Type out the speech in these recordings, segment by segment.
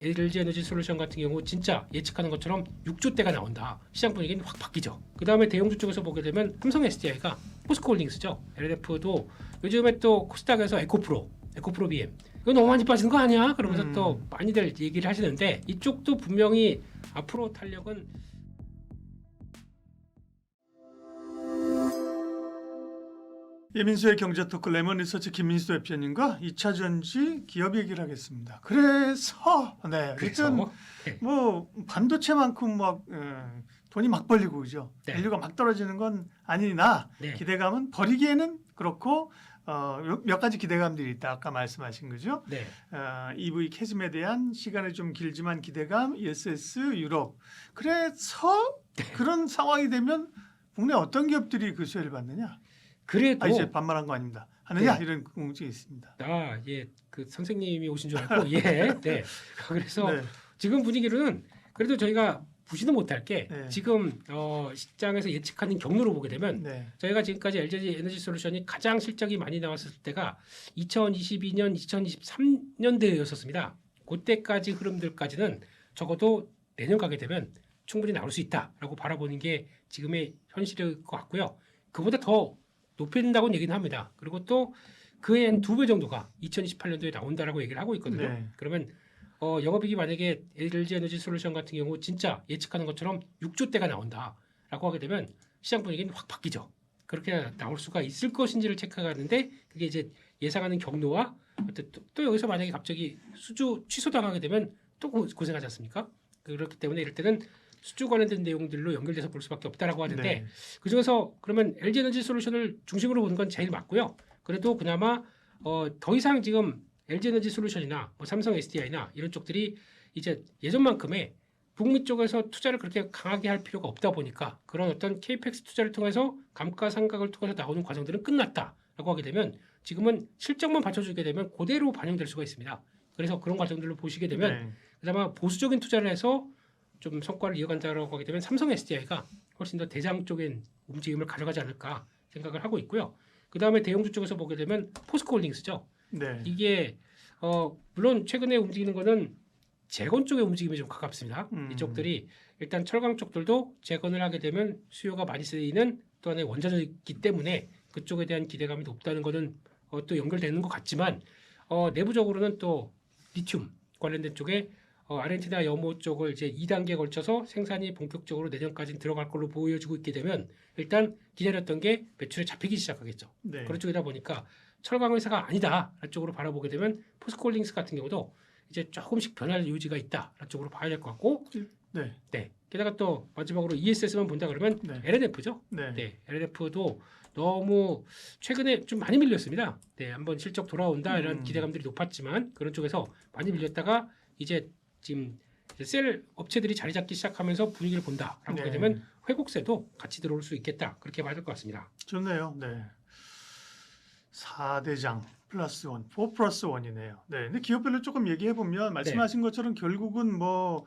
LG 에너지 솔루션 같은 경우 진짜 예측하는 것처럼 6조대가 나온다. 시장 분위기는 확 바뀌죠. 그 다음에 대형주 쪽에서 보게 되면 삼성 SDI가 포스코홀딩스죠. LNF도 요즘에 또 코스닥에서 에코프로 BM 이거 너무 많이 빠지는 거 아니야? 그러면서 또 많이들 얘기를 하시는데 이쪽도 분명히 앞으로 탄력은 이민수의 경제토크 레몬리서치 김민수 대표님과 2차 전지 기업 얘기를 하겠습니다. 그래서 일단 뭐 반도체만큼 막 돈이 막 벌리고 그죠. 네. 밸류가 막 떨어지는 건 아니나 네. 기대감은 버리기에는 그렇고 몇 가지 기대감들이 있다. 아까 말씀하신 거죠. 네. EV 캐즘에 대한 시간이 좀 길지만 기대감, ESS, 유럽. 그래서 그런 상황이 되면 국내 어떤 기업들이 그 수혜를 받느냐? 그래도 이제 반말한 거 아닙니다. 하느냐 네. 이런 궁금증이 있습니다. 그 선생님이 오신 줄 알고 네. 그래서 네. 지금 분위기로는 그래도 저희가 부시는 못할 게 네. 지금 시장에서 예측하는 경로로 보게 되면 네. 저희가 지금까지 LG 에너지 솔루션이 가장 실적이 많이 나왔을 때가 2022년, 2023년대였었습니다. 그때까지 흐름들까지는 적어도 내년 가게 되면 충분히 나올 수 있다라고 바라보는 게 지금의 현실일 것 같고요. 그보다 더 높인다고는 얘기는 합니다. 그리고 또 그의 한 2배 정도가 2028년도에 나온다라고 얘기를 하고 있거든요. 네. 그러면 영업이익이 만약에 LG 에너지 솔루션 같은 경우 진짜 예측하는 것처럼 6조대가 나온다라고 하게 되면 시장 분위기는 확 바뀌죠. 그렇게 나올 수가 있을 것인지를 체크하는데 그게 이제 예상하는 경로와 또 여기서 만약에 갑자기 수주 취소당하게 되면 또 고생하지 않습니까? 그렇기 때문에 이럴 때는 수주 관련된 내용들로 연결돼서 볼 수밖에 없다라고 하는데 네. 그중에서 그러면 LG 에너지 솔루션을 중심으로 보는 건 제일 맞고요. 그래도 그나마 더 이상 지금 LG 에너지 솔루션이나 뭐 삼성 SDI나 이런 쪽들이 이제 예전만큼의 북미 쪽에서 투자를 그렇게 강하게 할 필요가 없다 보니까 그런 어떤 KPX 투자를 통해서 감가상각을 통해서 나오는 과정들은 끝났다라고 하게 되면 지금은 실적만 받쳐주게 되면 그대로 반영될 수가 있습니다. 그래서 그런 과정들로 보시게 되면 그나마 보수적인 투자를 해서 좀 성과를 이어간다라고 하게 되면 삼성 SDI가 훨씬 더 대장 쪽인 움직임을 가져가지 않을까 생각을 하고 있고요. 그 다음에 대형주 쪽에서 보게 되면 포스코홀딩스죠. 네. 이게 물론 최근에 움직이는 거는 재건 쪽의 움직임이 좀 가깝습니다. 이쪽들이 일단 철강 쪽들도 재건을 하게 되면 수요가 많이 쓰이는 또 하나의 원자재이기 때문에 그쪽에 대한 기대감이 높다는 거는 또 연결되는 것 같지만 내부적으로는 또 리튬 관련된 쪽에 아르헨티나 염호 쪽을 이제 2단계에 걸쳐서 생산이 본격적으로 내년까지 들어갈 걸로 보여지고 있게 되면 일단 기다렸던 게 매출에 잡히기 시작하겠죠. 네. 그런 쪽이다 보니까 철강 회사가 아니다 쪽으로 바라보게 되면 포스코홀딩스 같은 경우도 이제 조금씩 변할 여지가 있다 쪽으로 봐야 될 것 같고 네. 게다가 또 마지막으로 ESS만 본다 그러면 네. LNF죠. 네. LNF도 너무 최근에 좀 많이 밀렸습니다. 한번 실적 돌아온다 이런 기대감들이 높았지만 그런 쪽에서 많이 밀렸다가 이제 지금 셀 업체들이 자리 잡기 시작하면서 분위기를 본다라고 하게 되면 회복세도 같이 들어올 수 있겠다. 그렇게 봐야 될 것 같습니다. 좋네요. 네. 4대장 플러스 1, 4 플러스 1이네요. 네. 근데 기업별로 조금 얘기해 보면 말씀하신 것처럼 결국은 뭐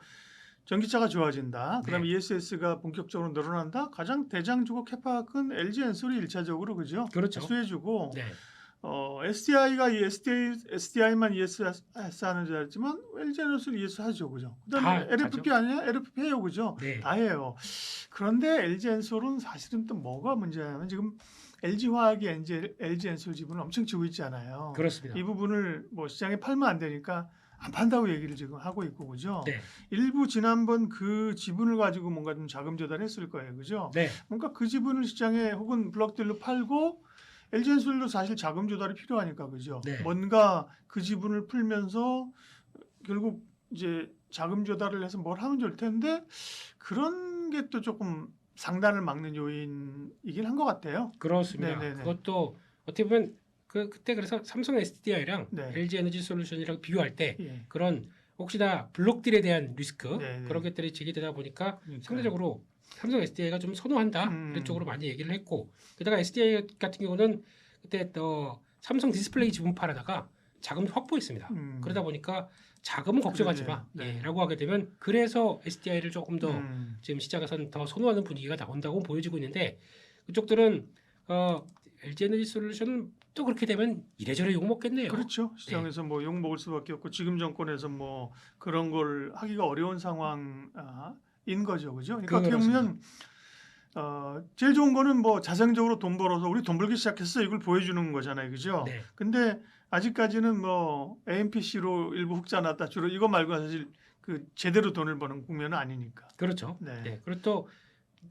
전기차가 좋아진다. 그다음에 ESS가 본격적으로 늘어난다. 가장 대장주고 캐파크는 LG 엔솔이 1차적으로 그죠? 그렇죠. 수혜주고 SDI가 SDI만 ESS 하는 줄 알았지만 LG 엔솔 ESS 하죠, 그죠? 그다음에 LFP 아니야? LFP 해요, 그죠? 다 해요. 그런데 LG 엔솔은 사실은 또 뭐가 문제냐면 지금 LG화학이 LG 엔솔 지분을 엄청 쥐고 있잖아요. 그렇습니다. 이 부분을 뭐 시장에 팔면 안 되니까 안 판다고 얘기를 지금 하고 있고 그죠? 일부 지난번 그 지분을 가지고 뭔가 좀 자금 조달했을 거예요, 그죠? 뭔가 그 지분을 시장에 혹은 블록들로 팔고 LG엔솔도 사실 자금 조달이 필요하니까 그죠? 뭔가 그 지분을 풀면서 결국 이제 자금 조달을 해서 뭘 하면 좋을 텐데 그런 게 또 조금 상단을 막는 요인이긴 한 것 같아요. 그렇습니다. 그것도 어떻게 보면 그때 그래서 삼성 SDI랑 LG 에너지 솔루션이랑 비교할 때 그런 혹시나 블록들에 대한 리스크 그런 것들이 제기되다 보니까 상대적으로 삼성 SDI가 좀 선호한다 이런 쪽으로 많이 얘기를 했고 게다가 SDI 같은 경우는 그때 삼성 디스플레이 지분 팔아다가 자금을 확보했습니다. 그러다 보니까 자금은 걱정하지 마 라고 하게 되면 그래서 SDI를 조금 더 지금 시장에서는 더 선호하는 분위기가 나온다고 보여지고 있는데 그쪽들은 LG 에너지 솔루션은 또 그렇게 되면 이래저래 욕 먹겠네요. 그렇죠. 시장에서 뭐 욕 먹을 수밖에 없고 지금 정권에서 뭐 그런 걸 하기가 어려운 상황인 거죠, 그죠? 그러니까 어떻게 보면 제일 좋은 거는 뭐 자생적으로 돈 벌어서 우리 돈 벌기 시작했어 이걸 보여주는 거잖아요, 그죠? 네. 근데 아직까지는 뭐 AMPC로 일부 흑자 났다 주로 이거 말고 사실 그 제대로 돈을 버는 국면은 아니니까. 그렇죠. 네. 네. 그리고 또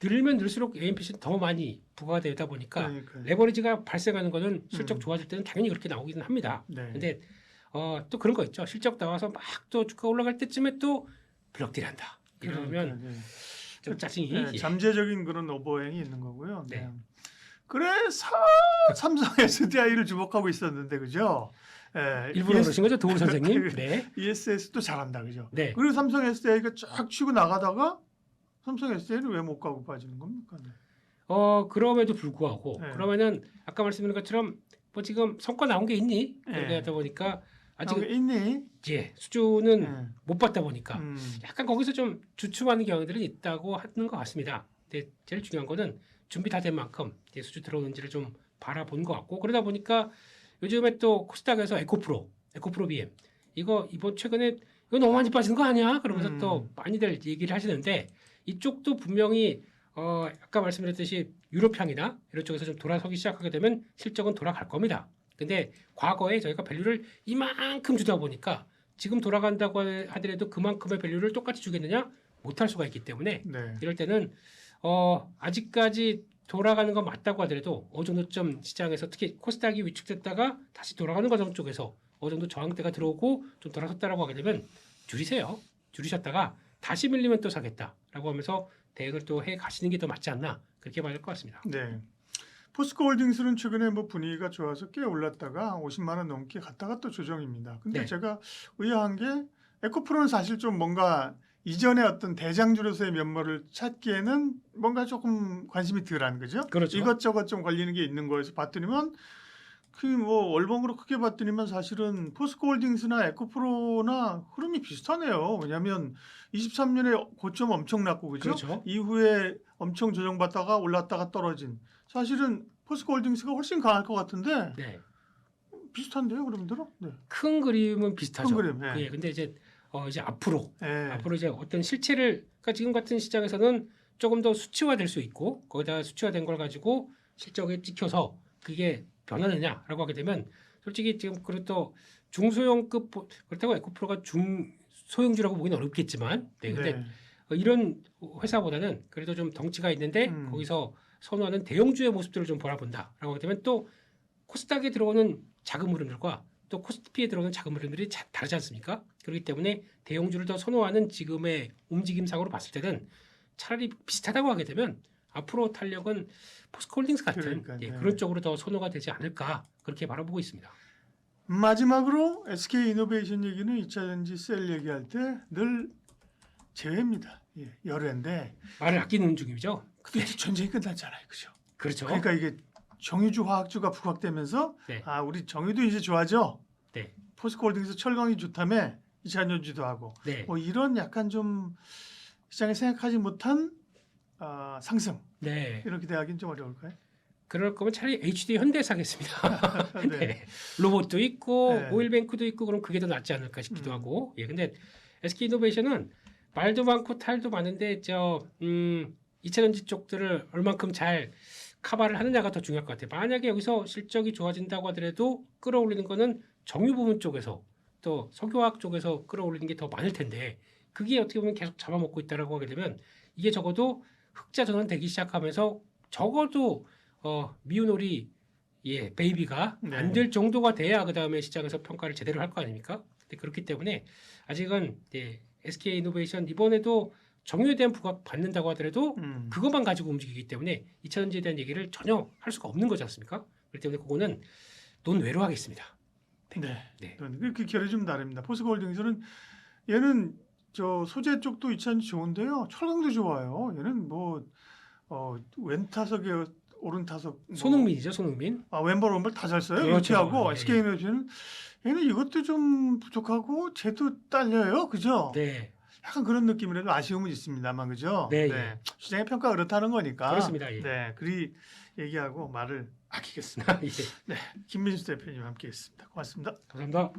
늘면 늘수록 AMPC는 더 많이 부과가 되다 보니까 그러니까요. 레버리지가 발생하는 거는 실적 좋아질 때는 당연히 그렇게 나오기는 합니다. 네. 근데 또 그런 거 있죠. 실적 나와서 막 또 주가 올라갈 때쯤에 또 블럭딜 한다. 이러면 네. 좀 짜증이. 네, 잠재적인 그런 오버행이 있는 거고요. 네. 그래서 삼성 SDI를 주목하고 있었는데 그죠? 일부러 그러신 거죠, 도우 선생님? 네. ESS도 잘한다, 그죠? 네. 그리고 삼성 SDI가 쫙 치고 나가다가 삼성 SDI는 왜 못 가고 빠지는 겁니까? 네. 그럼에도 불구하고 네. 그러면은 아까 말씀드린 것처럼 뭐 지금 성과 나온 게 있니? 네. 그렇게 하다 보니까 아직 있니? 예, 수준은 네. 못 봤다 보니까 약간 거기서 좀 주춤하는 경향들은 있다고 하는 것 같습니다. 근데 제일 중요한 거는 준비 다 된 만큼 이제 수주 들어오는지를 좀 바라본 것 같고 그러다 보니까 요즘에 또 코스닥에서 에코프로 BM 이거 이번 최근에 이거 너무 많이 빠지는 거 아니야? 그러면서 또 많이들 얘기를 하시는데 이쪽도 분명히 아까 말씀드렸듯이 유럽향이나 이런 쪽에서 좀 돌아서기 시작하게 되면 실적은 돌아갈 겁니다. 근데 과거에 저희가 밸류를 이만큼 주다 보니까 지금 돌아간다고 하더라도 그만큼의 밸류를 똑같이 주겠느냐? 못할 수가 있기 때문에 네. 이럴 때는 아직까지 돌아가는 건 맞다고 하더라도 어느 정도쯤 시장에서 특히 코스닥이 위축됐다가 다시 돌아가는 과정 쪽에서 어느 정도 저항대가 들어오고 좀 돌아섰다라고 하게 되면 줄이세요. 줄이셨다가 다시 밀리면 또 사겠다라고 하면서 대응을 또 해 가시는 게 더 맞지 않나 그렇게 봐야 될 것 같습니다. 네. 포스코홀딩스는 최근에 뭐 분위기가 좋아서 꽤 올랐다가 50만 원 넘게 갔다가 또 조정입니다. 근데 네. 제가 의아한 게 에코프로는 사실 좀 뭔가 이전의 어떤 대장주로서의 면모를 찾기에는 뭔가 조금 관심이 덜한 거죠. 그렇죠. 이것저것 좀 걸리는 게 있는 거에서 봤더니만 그 뭐 월봉으로 크게 봤더니만 사실은 포스코홀딩스나 에코프로나 흐름이 비슷하네요. 왜냐하면 23년에 고점 엄청 났고 그죠? 그렇죠. 이후에 엄청 조정받다가 올랐다가 떨어진. 사실은 포스코홀딩스가 훨씬 강할 것 같은데 네. 비슷한데요, 그럼대로? 네. 큰 그림은 비슷하죠. 큰 그림. 네. 예, 근데 이제 앞으로 네. 앞으로 이제 어떤 실체를 그러니까 지금 같은 시장에서는 조금 더 수치화될 수 있고 거기다 수치화된 걸 가지고 실적에 찍혀서 그게 변하느냐라고 하게 되면 솔직히 지금 그래도 중소형급 그렇다고 에코프로가 중소형주라고 보기는 어렵겠지만 네, 근데 네. 이런 회사보다는 그래도 좀 덩치가 있는데 거기서 선호하는 대형주의 모습들을 좀 바라본다라고 하게 되면 또 코스닥에 들어오는 자금 흐름들과 또 코스피에 들어오는 자금 흐름들이 다르지 않습니까? 그렇기 때문에 대형주를 더 선호하는 지금의 움직임상으로 봤을 때는 차라리 비슷하다고 하게 되면 앞으로 탄력은 포스코홀딩스 같은 그러니까요. 네. 그런 쪽으로 더 선호가 되지 않을까 그렇게 바라보고 있습니다. 마지막으로 SK이노베이션 얘기는 2차 전지 셀 얘기할 때 늘 제외입니다. 예, 열애인데 말을 아끼는 중이죠. 근데 이제 전쟁이 끝났잖아요, 그죠? 그렇죠. 그러니까 이게 정유주 화학주가 부각되면서 네. 우리 정유도 이제 좋아져. 네. 포스코홀딩스 철강이 좋다며 2차 전지도 하고 네. 뭐 이런 약간 좀 시장에 생각하지 못한 상승 네. 이렇게 대하기는 좀 어려울까요? 그럴 거면 차라리 HD 현대 사겠습니다. 네. 네. 로봇도 있고 네. 오일뱅크도 있고 그럼 그게 더 낫지 않을까 싶기도 하고. 예, 근데 SK이노베이션은 말도 많고 탈도 많은데 2차전지 쪽들을 얼만큼 잘 커버를 하느냐가 더 중요할 것 같아요. 만약에 여기서 실적이 좋아진다고 하더라도 끌어올리는 거는 정유 부분 쪽에서 또 석유화학 쪽에서 끌어올리는 게 더 많을 텐데 그게 어떻게 보면 계속 잡아먹고 있다라고 하게 되면 이게 적어도 흑자 전환 되기 시작하면서 적어도 미우놀이 베이비가 네. 안 될 정도가 돼야 그 다음에 시장에서 평가를 제대로 할 거 아닙니까? 근데 그렇기 때문에 아직은 SK이노베이션 이번에도 정유에 대한 부각 받는다고 하더라도 그것만 가지고 움직이기 때문에 2차전지에 대한 얘기를 전혀 할 수가 없는 거지 않습니까? 그렇기 때문에 그거는 논외로 하겠습니다. 네. 네. 그 결이 좀 다릅니다. 포스코홀딩스는 얘는 저 소재 쪽도 2차전지 좋은데요. 철강도 좋아요. 얘는 뭐 왼 타석에 오른 타석 손흥민이죠, 손흥민. 왼발 오른발 다 잘 써요. 그렇죠. 이렇게 하고 네. SK이노베이션은 얘는 이것도 좀 부족하고 쟤도 딸려요. 그죠? 네. 약간 그런 느낌이라도 아쉬움은 있습니다만 그죠? 네. 시장의 평가가 그렇다는 거니까. 그렇습니다. 예. 네, 그리 얘기하고 말을 아끼겠습니다. 예. 네, 김민수 대표님 함께했습니다. 고맙습니다. 감사합니다.